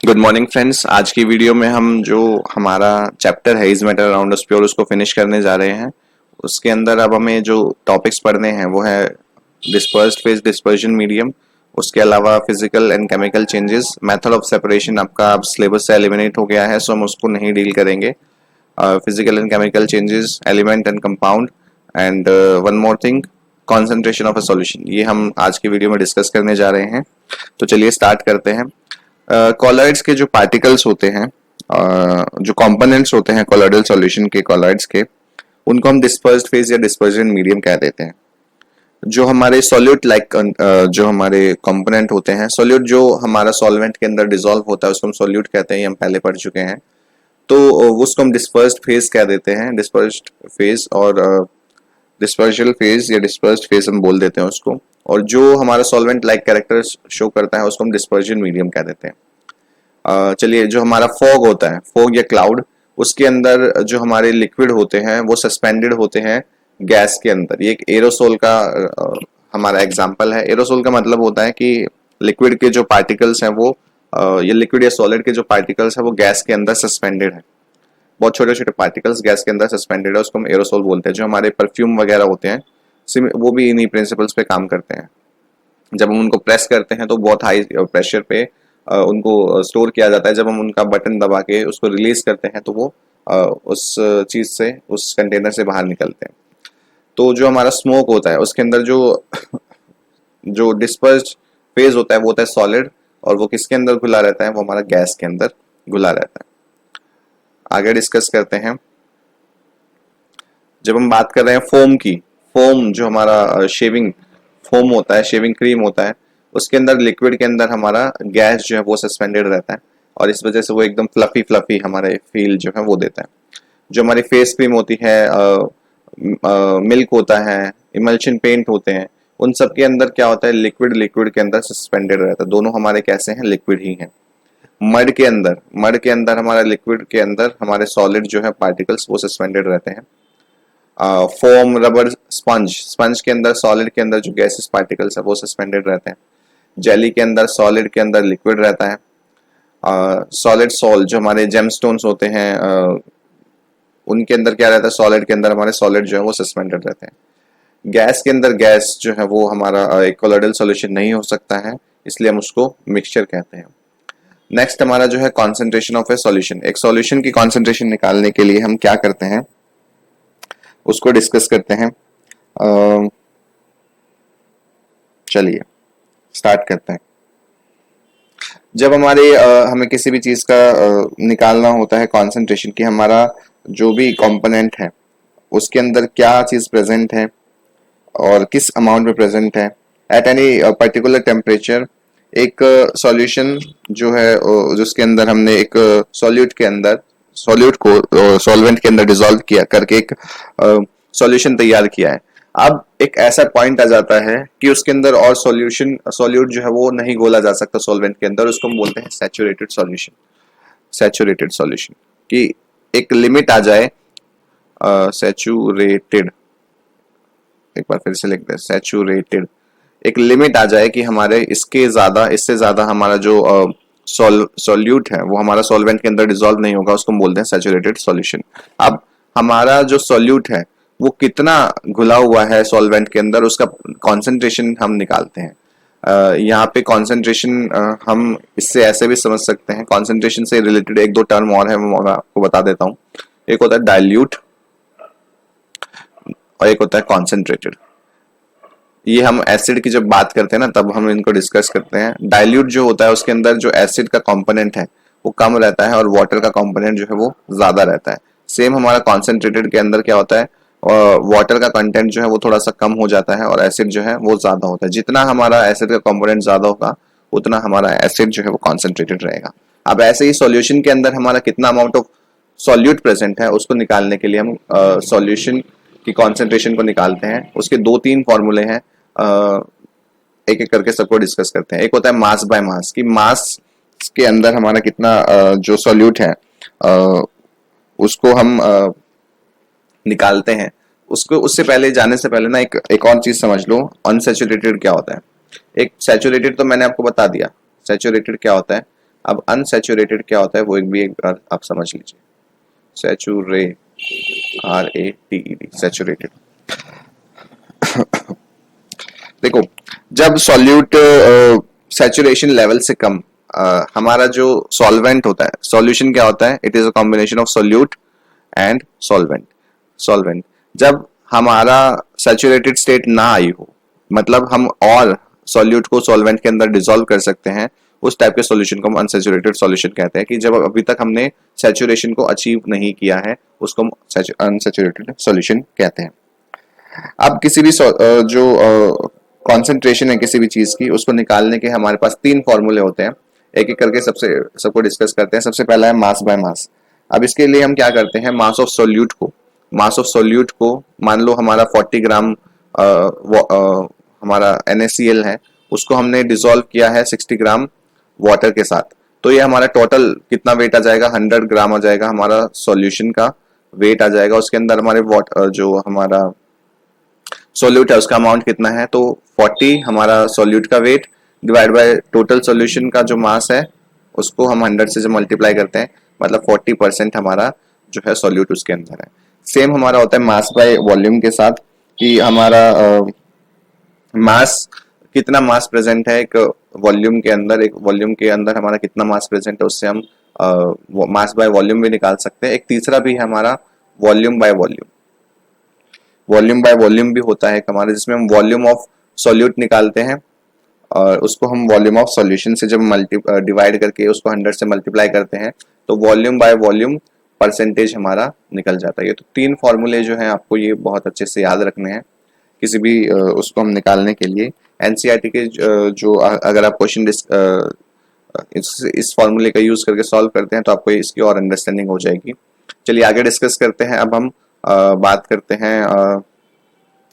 Good morning friends. आज की video में हम जो हमारा चैप्टर है is matter around us pure उसको फिनिश करने जा रहे हैं। उसके अंदर अब हमें जो टॉपिक्स पढ़ने हैं वो है डिस्पर्स्ड फेज, डिस्पर्जन मीडियम, उसके अलावा physical and chemical changes, method of separation आपका अब सिलेबस से एलिमिनेट हो गया है सो हम उसको नहीं डील करेंगे। Physical and chemical changes, element and compound and one more thing, concentration of a solution, ये हम आज की वीडियो में डिस्कस करने जा रहे हैं। तो चलिए स्टार्ट करते हैं। कॉलॉइड्स के जो पार्टिकल्स होते हैं, जो कंपोनेंट्स होते हैं कॉलॉइडल सॉल्यूशन के, कॉलॉइड्स के, उनको हम डिस्पर्स्ड फेज या डिस्पर्जन मीडियम कह देते हैं। जो हमारे सॉल्यूट लाइक जो हमारे कंपोनेंट होते हैं, सॉल्यूट जो हमारा सॉल्वेंट के अंदर डिसॉल्व होता है उसको हम सॉल्यूट कहते हैं, ये हम पहले पढ़ चुके हैं। तो उसको हम डिस्पर्स्ड फेज कह देते हैं, डिस्पर्स्ड फेज, और डिस्पर्शल फेज या डिस्पर्स्ड फेज हम बोल देते हैं उसको। और जो हमारा सॉल्वेंट लाइक कैरेक्टर शो करता है उसको हम डिस्पर्जन मीडियम कह देते हैं। चलिए, जो हमारा फॉग होता है, फॉग या क्लाउड, उसके अंदर जो हमारे लिक्विड होते हैं वो सस्पेंडेड होते हैं गैस के अंदर। ये एक एरोसोल का हमारा एग्जांपल है। एरोसोल का मतलब होता है कि लिक्विड के जो पार्टिकल्स हैं वो ये लिक्विड या सॉलिड के जो पार्टिकल्स हैं वो गैस के अंदर सस्पेंडेड है। बहुत छोटे छोटे पार्टिकल्स गैस के अंदर सस्पेंडेड है, उसको हम एरोसोल बोलते हैं। जो हमारे परफ्यूम वगैरह होते हैं वो भी इन्हीं प्रिंसिपल्स पे काम करते हैं। जब हम उनको प्रेस करते हैं तो बहुत हाई प्रेशर पे उनको स्टोर किया जाता है। जब हम उनका बटन दबा के उसको रिलीज करते हैं तो वो उस चीज से, उस कंटेनर से बाहर निकलते हैं। तो जो हमारा स्मोक होता है उसके अंदर जो जो डिस्पर्स्ड फेज होता है वो होता है सॉलिड, और वो किसके अंदर घुला रहता है? वो हमारा गैस के अंदर घुला रहता है। आगे डिस्कस करते हैं। जब हम बात कर रहे हैं फोम की, फोम जो हमारा शेविंग फोम होता है, शेविंग क्रीम होता है, उसके अंदर लिक्विड के अंदर हमारा गैस जो है वो सस्पेंडेड रहता है, और इस वजह से वो एकदम फ्लफी फ्लफी हमारे फील जो है वो देता है। जो हमारी फेस क्रीम होती है, मिल्क होता है, इमल्शन पेंट होते हैं, उन सब के अंदर क्या होता है? लिक्विड लिक्विड के अंदर सस्पेंडेड रहता है। दोनों हमारे कैसे हैं? लिक्विड ही हैं। मड के अंदर हमारा लिक्विड के अंदर हमारे सॉलिड जो है पार्टिकल्स वो सस्पेंडेड रहते हैं। फोम, रबर, स्पंज, स्पंज के अंदर सॉलिड के अंदर जो गैसेस पार्टिकल्स है वो सस्पेंडेड रहते हैं। जेली के अंदर सॉलिड के अंदर लिक्विड रहता है। सॉलिड सॉल्ट जो हमारे जेमस्टोन्स होते हैं उनके अंदर क्या रहता है? सॉलिड के अंदर हमारे सॉलिड जो है वो सस्पेंडेड रहते हैं। गैस के अंदर गैस जो है वो हमारा एक कोलोइडल सॉल्यूशन नहीं हो सकता है, इसलिए हम उसको मिक्सचर कहते हैं। नेक्स्ट हमारा जो है कॉन्सेंट्रेशन ऑफ ए सॉल्यूशन। एक सॉल्यूशन की कॉन्सेंट्रेशन निकालने के लिए हम क्या करते हैं उसको डिस्कस करते हैं। चलिए स्टार्ट करते हैं। जब हमारे हमें किसी भी चीज का निकालना होता है कॉन्सेंट्रेशन की, हमारा जो भी कंपोनेंट है उसके अंदर क्या चीज प्रेजेंट है और किस अमाउंट में प्रेजेंट है एट एनी पर्टिकुलर टेम्परेचर। एक सॉल्यूशन जो है जिसके अंदर हमने एक सॉल्यूट के अंदर सॉल्यूट को सॉल्वेंट के अंदर डिसॉल्व किया करके एक सॉल्यूशन तैयार किया है। अब एक ऐसा पॉइंट आ जाता है कि उसके अंदर और सॉल्यूट जो है वो नहीं घोला जा सकता सॉल्वेंट के अंदर, उसको हम बोलते हैं सैचुरेटेड सॉल्यूशन। सैचुरेटेड सॉल्यूशन की एक लिमिट आ जाए, सैचुरेटेड, एक बार फिर से लिखते हैं, सैचुरेटेड, एक लिमिट आ जाए कि हमारे इसके ज्यादा, इससे ज्यादा हमारा जो सॉल्यूट है वो हमारा सॉल्वेंट के अंदर डिसॉल्व नहीं होगा, उसको हम बोलते हैं सैचुरेटेड सॉल्यूशन। अब हमारा जो सॉल्यूट है वो कितना घुला हुआ है सॉल्वेंट के अंदर, उसका कॉन्सेंट्रेशन हम निकालते हैं। यहाँ पे कॉन्सेंट्रेशन हम इससे ऐसे भी समझ सकते हैं। कॉन्सेंट्रेशन से रिलेटेड एक दो टर्म और है, मैं आपको बता देता हूँ। एक होता है डाइल्यूट और एक होता है कॉन्सेंट्रेटेड। ये हम एसिड की जब बात करते हैं ना तब हम इनको डिस्कस करते हैं। डाइल्यूट जो होता है उसके अंदर जो एसिड का कंपोनेंट है वो कम रहता है और वाटर का कंपोनेंट जो है वो ज्यादा रहता है। सेम हमारा कॉन्सेंट्रेटेड के अंदर क्या होता है? वाटर का कंटेंट जो है वो थोड़ा सा कम हो जाता है और एसिड जो है वो ज्यादा होता है। जितना हमारा एसिड का कंपोनेंट ज्यादा होगा उतना हमारा एसिड जो है वो कॉन्सेंट्रेटेड रहेगा। अब ऐसे ही सॉल्यूशन के अंदर हमारा कितना अमाउंट ऑफ सॉल्यूट प्रेजेंट है उसको निकालने के लिए हम सॉल्यूशन की कॉन्सेंट्रेशन को निकालते हैं। उसके दो तीन फॉर्मूले हैं, एक एक करके सबको डिस्कस करते हैं। एक होता है मास बाय मास, कि मास के अंदर हमारा कितना जो सॉल्यूट है उसको हम निकालते हैं। उसको उससे पहले, जाने से पहले ना एक और चीज समझ लो, अनसैचुरेटेड क्या होता है। एक सैचुरेटेड तो मैंने आपको बता दिया, सैचुरेटेड क्या होता है। अब अनसैचुरेटेड क्या होता है वो एक बार आप समझ लीजिए। RATED, saturated. देखो, जब सॉल्यूट सैचुरेशन लेवल से कम, हमारा जो सॉल्वेंट होता है, सॉल्यूशन क्या होता है, it is a combination of solute and solvent. जब हमारा सैचुरेटेड स्टेट ना आई हो, मतलब हम और सॉल्यूट को सॉल्वेंट के अंदर डिसॉल्व कर सकते हैं, उस टाइप के सॉल्यूशन को हम अनसैचुरेटेड सॉल्यूशन कहते हैं। कि जब अभी तक हमने सैचुरेशन को अचीव नहीं किया है, उसको हम अनसैचुरेटेड सॉल्यूशन कहते हैं। अब किसी भी जो कॉन्सेंट्रेशन है किसी भी चीज की, उसको निकालने के हमारे पास 3 फॉर्मूले होते हैं। एक एक करके सबको डिस्कस करते हैं। सबसे पहला है मास बाय मास। अब इसके लिए हम क्या करते हैं, मास ऑफ सोल्यूट को मान लो हमारा 40 ग्राम हमारा NaCl है, उसको हमने डिसॉल्व किया है 60 ग्राम वाटर के साथ। तो ये हमारा टोटल कितना वेट आ जाएगा, 100 ग्राम आ जाएगा हमारा सॉल्यूशन का वेट आ जाएगा। उसके अंदर हमारे जो हमारा सोल्यूट है उसका अमाउंट कितना है, तो 40 हमारा सोल्यूट का weight divide by total solution का जो मास है, उसको हम 100 से जब मल्टीप्लाई करते हैं, मतलब 40% हमारा जो है सोल्यूट उसके अंदर है। सेम हमारा होता है मास बाय वॉल्यूम के साथ, कि हमारा मास कितना मास प्रेजेंट है एक वॉल्यूम के अंदर, एक वॉल्यूम के अंदर हमारा कितना मास प्रेजेंट है, उससे हम मास बाय वॉल्यूम भी निकाल सकते हैं। एक तीसरा भी है हमारा वॉल्यूम बाय वॉल्यूम भी होता है हमारे, जिसमें हम वॉल्यूम ऑफ सॉल्यूट निकालते हैं और उसको हम वॉल्यूम ऑफ सॉल्यूशन से जब डिवाइड करके उसको 100 से मल्टीप्लाई करते हैं, तो वॉल्यूम बाय वॉल्यूम परसेंटेज हमारा निकल जाता है। ये तो 3 फॉर्मूले जो हैं आपको ये बहुत अच्छे से याद रखने हैं किसी भी उसको हम निकालने के लिए। NCERT के जो अगर आप क्वेश्चन इस फॉर्मूले का यूज करके सॉल्व करते हैं तो आपको इसकी और अंडरस्टैंडिंग हो जाएगी। चलिए आगे डिस्कस करते हैं। अब हम बात करते हैं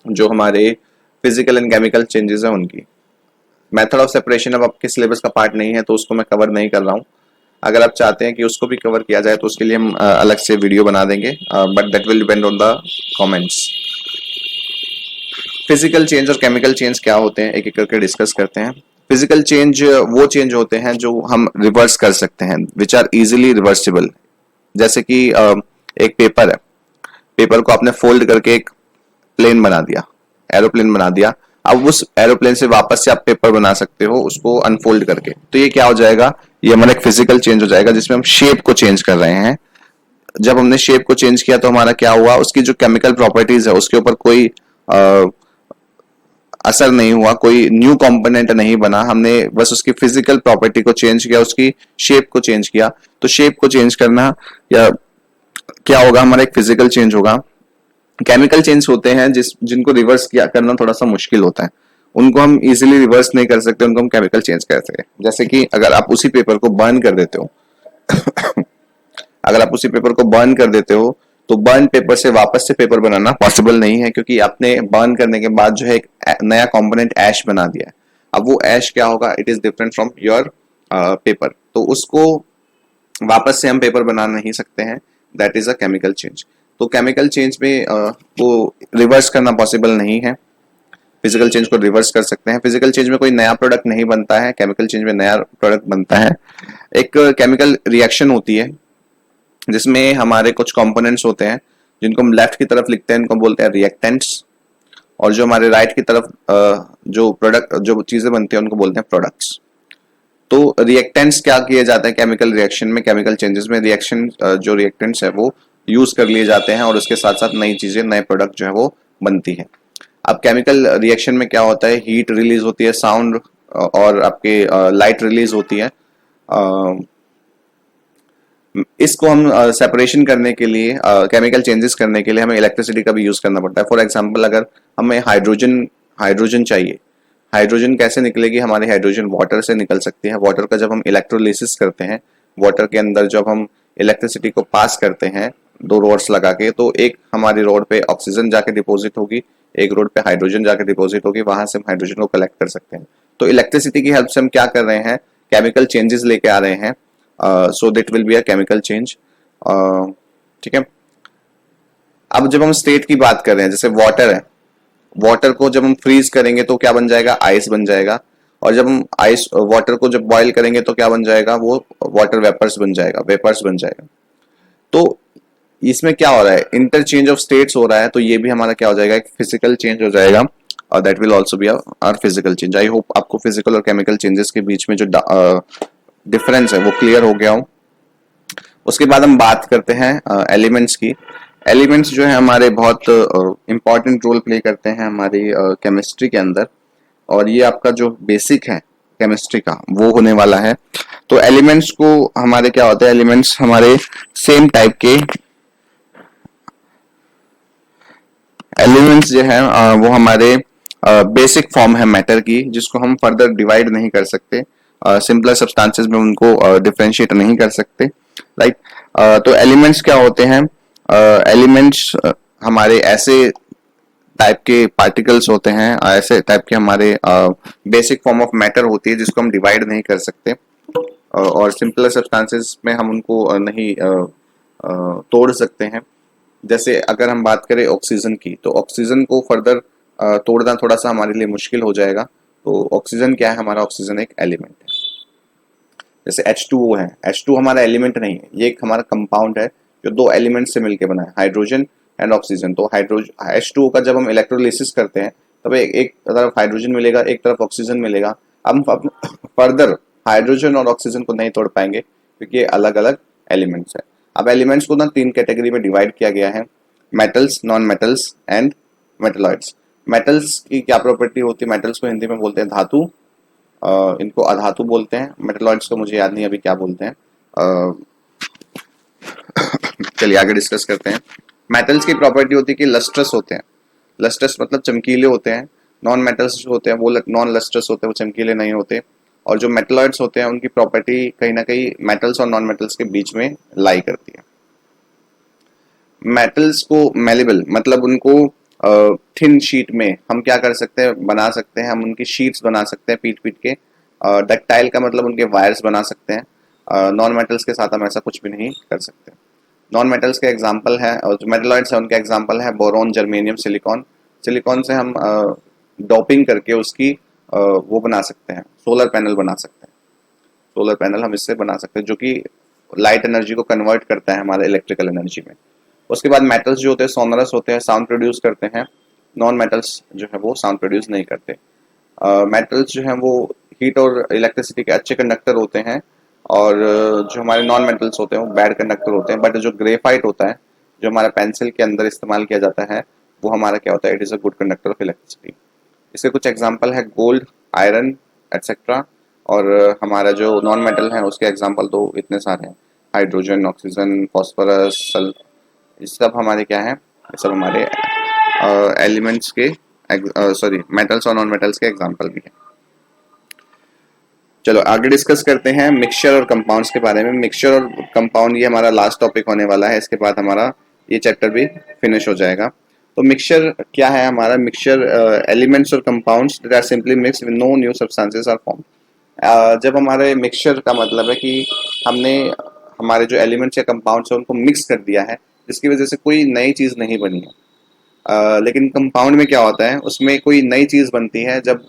जो हमारे फिजिकल एंड केमिकल चेंजेस हैं उनकी। मेथड ऑफ सेपरेशन अब आपके सिलेबस का पार्ट नहीं है, तो उसको मैं कवर नहीं कर रहा हूँ। अगर आप चाहते हैं कि उसको भी कवर किया जाए तो उसके लिए हम अलग से वीडियो बना देंगे, but that will depend on the comments. Physical change और केमिकल चेंज क्या होते हैं, एक एक करके डिस्कस करते हैं। फिजिकल चेंज वो चेंज होते हैं जो हम रिवर्स कर सकते हैं, विच आर इजिली रिवर्सिबल। जैसे कि एक पेपर है, पेपर को आपने फोल्ड करके एक प्लेन बना दिया, एरोप्लेन बना दिया। अब उस एरोप्लेन से वापस से आप पेपर बना सकते हो उसको अनफोल्ड करके। तो ये क्या हो जाएगा, ये हमारा एक फिजिकल चेंज हो जाएगा जिसमें हम शेप को चेंज कर रहे हैं। जब हमने शेप को चेंज किया तो हमारा क्या हुआ, उसकी जो केमिकल प्रॉपर्टीज है उसके ऊपर कोई असर नहीं हुआ, कोई न्यू कंपोनेंट नहीं बना, हमने बस उसकी फिजिकल प्रॉपर्टी को चेंज किया, उसकी शेप को चेंज किया। तो शेप को चेंज करना या क्या होगा, हमारा एक फिजिकल चेंज होगा। केमिकल चेंज होते हैं जिनको रिवर्स किया करना थोड़ा सा मुश्किल होता है, उनको हम इजीली रिवर्स नहीं कर सकते, उनको हम केमिकल चेंज कर सकते हैं। जैसे कि अगर आप उसी पेपर को बर्न कर देते हो अगर आप उसी पेपर को बर्न कर देते हो तो बर्न पेपर से वापस से पेपर बनाना पॉसिबल नहीं है, क्योंकि आपने बर्न करने के बाद जो है एक नया कंपोनेंट ऐश बना दिया है। अब वो ऐश क्या होगा, it is different from your paper, तो उसको वापस से हम पेपर बना नहीं सकते हैं, that is a chemical change. तो केमिकल चेंज में वो रिवर्स करना पॉसिबल नहीं है। फिजिकल चेंज को रिवर्स कर सकते हैं। फिजिकल चेंज में कोई नया प्रोडक्ट नहीं बनता है, केमिकल चेंज में नया प्रोडक्ट बनता है। एक केमिकल रिएक्शन होती है जिसमें हमारे कुछ कंपोनेंट्स होते हैं जिनको हम लेफ्ट की तरफ लिखते हैं, इनको बोलते हैं रिएक्टेंट्स, और जो हमारे राइट की तरफ जो चीजें बनती हैं उनको बोलते हैं प्रोडक्ट्स। तो रिएक्टेंट्स क्या किए जाते हैं केमिकल रिएक्शन में, केमिकल चेंजेस में रिएक्शन जो रिएक्टेंट्स है वो यूज कर लिए जाते हैं और उसके साथ साथ नई चीजें, नए प्रोडक्ट जो है वो बनती है। अब केमिकल रिएक्शन में क्या होता है, हीट रिलीज होती है, साउंड और आपके लाइट रिलीज होती है। इसको हम सेपरेशन करने के लिए, केमिकल चेंजेस करने के लिए हमें इलेक्ट्रिसिटी का भी यूज करना पड़ता है। फॉर एग्जांपल अगर हमें हाइड्रोजन चाहिए, हाइड्रोजन कैसे निकलेगी, हमारी हाइड्रोजन वाटर से निकल सकती है। वाटर का जब हम इलेक्ट्रोलिसिस करते हैं, वाटर के अंदर जब हम इलेक्ट्रिसिटी को पास करते हैं 2 रोड्स लगा के, तो एक हमारी रोड पे ऑक्सीजन जाके डिपोजिट होगी, एक रोड पे हाइड्रोजन जाके डिपोजिट होगी, वहां से हम हाइड्रोजन को कलेक्ट कर सकते हैं। तो इलेक्ट्रिसिटी की हेल्प से हम क्या कर रहे हैं, केमिकल चेंजेस लेके आ रहे हैं, so that will be a chemical change. ठीक है। अब जब हम स्टेट की बात कर रहे हैं, जैसे वाटर है, वाटर को जब हम फ्रीज करेंगे तो क्या बन जाएगा, आइस बन जाएगा। और जब हम आइस वाटर को जब बॉईल करेंगे तो क्या बन जाएगा, वो वाटर वेपर्स बन जाएगा, वेपर्स बन जाएगा। तो इसमें क्या हो रहा है, इंटरचेंज ऑफ स्टेट्स हो रहा है, तो ये भी हमारा क्या हो जाएगा, एक फिजिकल चेंज हो जाएगा, और that will also be our physical change. I hope आपको फिजिकल और केमिकल चेंजेस के बीच में जो डिफरेंस है वो क्लियर हो गया हो। उसके बाद हम बात करते हैं एलिमेंट्स की। एलिमेंट्स जो है हमारे बहुत इंपॉर्टेंट रोल प्ले करते हैं हमारी केमिस्ट्री के अंदर, और ये आपका जो बेसिक है केमिस्ट्री का वो होने वाला है। तो एलिमेंट्स को हमारे क्या होता है, एलिमेंट्स हमारे सेम टाइप के एलिमेंट्स जो है वो हमारे बेसिक फॉर्म है मैटर की, जिसको हम फर्दर डिवाइड नहीं कर सकते, सिंपलर सब्सटेंसेस में उनको डिफरेंशिएट नहीं कर सकते, राइट। तो एलिमेंट्स क्या होते हैं, एलिमेंट्स हमारे ऐसे टाइप के पार्टिकल्स होते हैं, ऐसे टाइप के हमारे बेसिक फॉर्म ऑफ मैटर होती है जिसको हम डिवाइड नहीं कर सकते, और सिंपलर सब्सटेंसेस में हम उनको नहीं तोड़ सकते हैं। जैसे अगर हम बात करें ऑक्सीजन की, तो ऑक्सीजन को फर्दर तोड़ना थोड़ा सा हमारे लिए मुश्किल हो जाएगा। तो ऑक्सीजन क्या है, हमारा ऑक्सीजन एक एलिमेंट है। जैसे H2O है, H2 हमारा एलिमेंट नहीं है, ये एक हमारा कंपाउंड है जो दो एलिमेंट से मिलकर बना है, हाइड्रोजन एंड ऑक्सीजन। तो हाइड्रोजन H2O का जब हम इलेक्ट्रोलिसिस करते हैं तब एक तरफ हाइड्रोजन मिलेगा, एक तरफ ऑक्सीजन मिलेगा। हम फर्दर हाइड्रोजन और ऑक्सीजन को नहीं तोड़ पाएंगे क्योंकि ये अलग अलग एलिमेंट्स है। अब एलिमेंट्स को ना तीन कैटेगरी में डिवाइड किया गया है, metals, non metals and metalloids. Metals की क्या प्रॉपर्टी होती है, मेटल्स को हिंदी में बोलते हैं धातु, इनको अधातु बोलते हैं। मेटलॉइड्स को मुझे याद नहीं अभी क्या बोलते हैं, चलिए आगे डिस्कस करते हैं। मेटल्स की प्रॉपर्टी होती है कि लस्ट्रस होते हैं, लस्ट्रस मतलब चमकीले होते हैं। नॉन मेटल्स जो होते हैं वो नॉन लस्ट्रस होते हैं, वो चमकीले नहीं होते। और जो मेटलॉइड्स होते हैं उनकी प्रॉपर्टी कहीं ना कहीं मेटल्स और नॉन मेटल्स के बीच में लाई करती है। मेटल्स को मेलेबल मतलब उनको थिन शीट में हम क्या कर सकते हैं, बना सकते हैं, हम उनकी शीट्स बना सकते हैं पीट पीट के। डक्टाइल का मतलब उनके वायर्स बना सकते हैं। नॉन मेटल्स के साथ हम ऐसा कुछ भी नहीं कर सकते। नॉन मेटल्स के एग्जांपल है, और जो मेटलॉइड्स है उनके एग्जांपल है बोरोन, जर्मेनियम, सिलिकॉन। सिलिकॉन से हम डोपिंग करके उसकी वो बना सकते हैं, सोलर पैनल बना सकते हैं। सोलर पैनल हम इससे बना सकते हैं जो कि लाइट एनर्जी को कन्वर्ट करता है हमारे इलेक्ट्रिकल एनर्जी में। उसके बाद मेटल्स जो होते हैं सोनरस होते हैं, साउंड प्रोड्यूस करते हैं। नॉन मेटल्स जो है वो साउंड प्रोड्यूस नहीं करते। मेटल्स जो है वो हीट और इलेक्ट्रिसिटी के अच्छे कंडक्टर होते हैं, और जो हमारे नॉन मेटल्स होते हैं वो बैड कंडक्टर होते हैं। बट जो ग्रेफाइट होता है, जो हमारा पेंसिल के अंदर इस्तेमाल किया जाता है, वो हमारा क्या होता है, it is a good conductor of electricity. इसके कुछ एग्जाम्पल है गोल्ड, आयरन एटसेट्रा। और हमारा जो नॉन मेटल है उसके एग्जाम्पल तो इतने सारे हैं, हाइड्रोजन, ऑक्सीजन, फॉस्फोरस, सल, ये सब हमारे क्या है, ये सब हमारे एलिमेंट्स के सॉरी मेटल्स और नॉन मेटल्स के एग्जाम्पल भी है। चलो आगे डिस्कस करते हैं मिक्सचर और कंपाउंड्स के बारे में। मिक्सचर और कंपाउंड ये हमारा लास्ट टॉपिक होने वाला है, इसके बाद हमारा ये चैप्टर भी फिनिश हो जाएगा। तो मिक्सचर क्या है हमारा, मिक्सचर एलिमेंट्स और compounds that are simply mixed with no new substances are form. जब हमारे मिक्सचर का मतलब है कि हमने हमारे जो एलिमेंट्स या कंपाउंड्स है उनको मिक्स कर दिया है, जिसकी वजह से कोई नई चीज़ नहीं बनी है। लेकिन कंपाउंड में क्या होता है, उसमें कोई नई चीज़ बनती है जब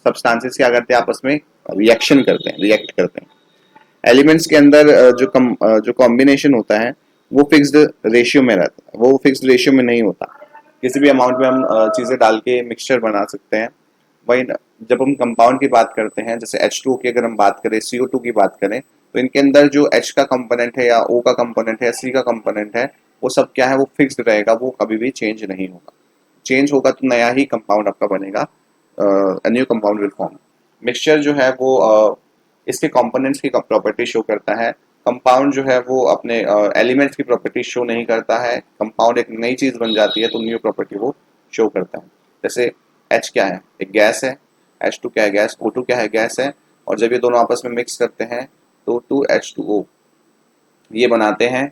सब्सटेंसेस क्या करते हैं, आपस में रिएक्शन करते हैं, रिएक्ट करते हैं। एलिमेंट्स के अंदर जो कॉम्बिनेशन होता है वो फिक्स्ड रेशियो में रहता है, वो फिक्स्ड रेशियो में नहीं होता। किसी भी अमाउंट में हम चीज़ें डाल के मिक्सचर बना सकते हैं। वही जब हम कंपाउंड की बात करते हैं, जैसे H2O की अगर हम बात करें, CO2 की बात करें, तो इनके अंदर जो H का कंपोनेंट है या O का कंपोनेंट है या C का कंपोनेंट है, वो सब क्या है, वो फिक्स्ड रहेगा, वो कभी भी चेंज नहीं होगा। चेंज होगा तो नया ही कंपाउंड आपका बनेगा, new compound will form. Mixture जो है वो इसके कंपोनेंट्स की प्रॉपर्टी शो करता है। कंपाउंड जो है वो अपने एलिमेंट्स की प्रॉपर्टी शो नहीं करता है। कंपाउंड एक नई चीज़ बन जाती है तो न्यू प्रॉपर्टी वो शो करता है। जैसे H क्या है, एक गैस है, H2 क्या है, गैस, O2 क्या है, गैस है। और जब ये दोनों आपस में मिक्स करते हैं तो 2H2O ये बनाते हैं।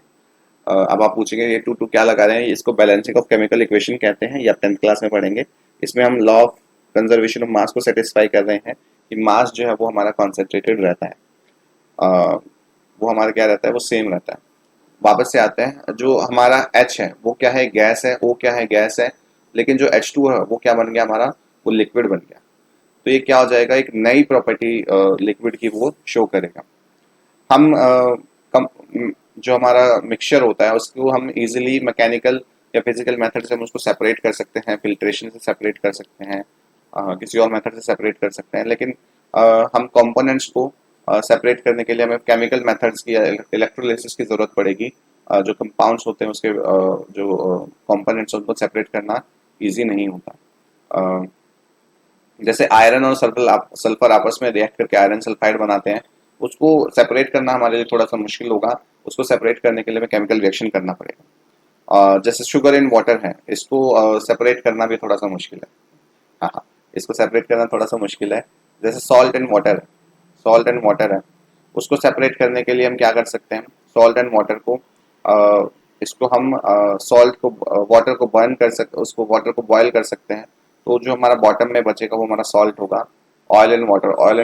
अब आप पूछेंगे ये 2 क्या लगा रहे हैं, इसको बैलेंसिंग ऑफ केमिकल इक्वेशन कहते हैं, या 10th क्लास में पढ़ेंगे। इसमें हम law of conservation of mass को सेटिस्फाई कर रहे हैं कि मास जो है वो हमारा कॉन्सेंट्रेटेड रहता है, वो हमारा क्या रहता है, वो सेम रहता है। वापस से आते हैं, जो हमारा H है वो क्या है, गैस है, O क्या है, गैस है। लेकिन जो H2 है वो क्या बन गया हमारा, वो लिक्विड बन गया। तो ये क्या हो जाएगा, एक नई प्रॉपर्टी लिक्विड की वो शो करेगा। हम जो हमारा मिक्सचर होता है उसको हम इजीली मैकेनिकल या फिजिकल मेथड से हम उसको सेपरेट कर सकते हैं, फिल्ट्रेशन से सेपरेट कर सकते हैं, किसी और मेथड से सेपरेट कर सकते हैं, लेकिन हम कंपोनेंट्स को सेपरेट करने के लिए हमें केमिकल मेथड्स की या इलेक्ट्रोलिसिस की ज़रूरत पड़ेगी। जो कंपाउंड्स होते हैं उसके जो कंपोनेंट्स उनको सेपरेट करना इजी नहीं होता। अ, जैसे आयरन और सल्फर आपस में रिएक्ट करके आयरन सल्फाइड बनाते हैं, उसको सेपरेट करना हमारे लिए थोड़ा सा मुश्किल होगा। उसको सेपरेट करने के लिए हमें केमिकल रिएक्शन करना पड़ेगा। जैसे शुगर इन वाटर है, इसको सेपरेट करना भी थोड़ा सा मुश्किल है। हाँ हाँ, इसको सेपरेट करना थोड़ा सा मुश्किल है। जैसे सॉल्ट एंड वाटर है, उसको सेपरेट करने के लिए हम क्या कर सकते हैं, सॉल्ट एंड वाटर को इसको हम सॉल्ट को वाटर को बर्न कर सकते, उसको वाटर को बॉयल कर सकते हैं, तो जो हमारा बॉटम में बचेगा वो हमारा सॉल्ट होगा। ऑयल एंड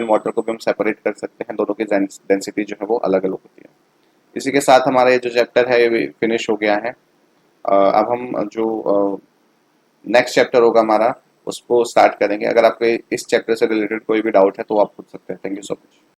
वाटर को भी हम सेपरेट कर सकते हैं, दोनों की डेंसिटी जो है वो अलग अलग होती है। इसी के साथ हमारा ये जो चैप्टर है ये फिनिश हो गया है। अब हम जो नेक्स्ट चैप्टर होगा हमारा उसको स्टार्ट करेंगे। अगर आपको इस चैप्टर से रिलेटेड कोई भी डाउट है तो आप पूछ सकते हैं। Thank you so much.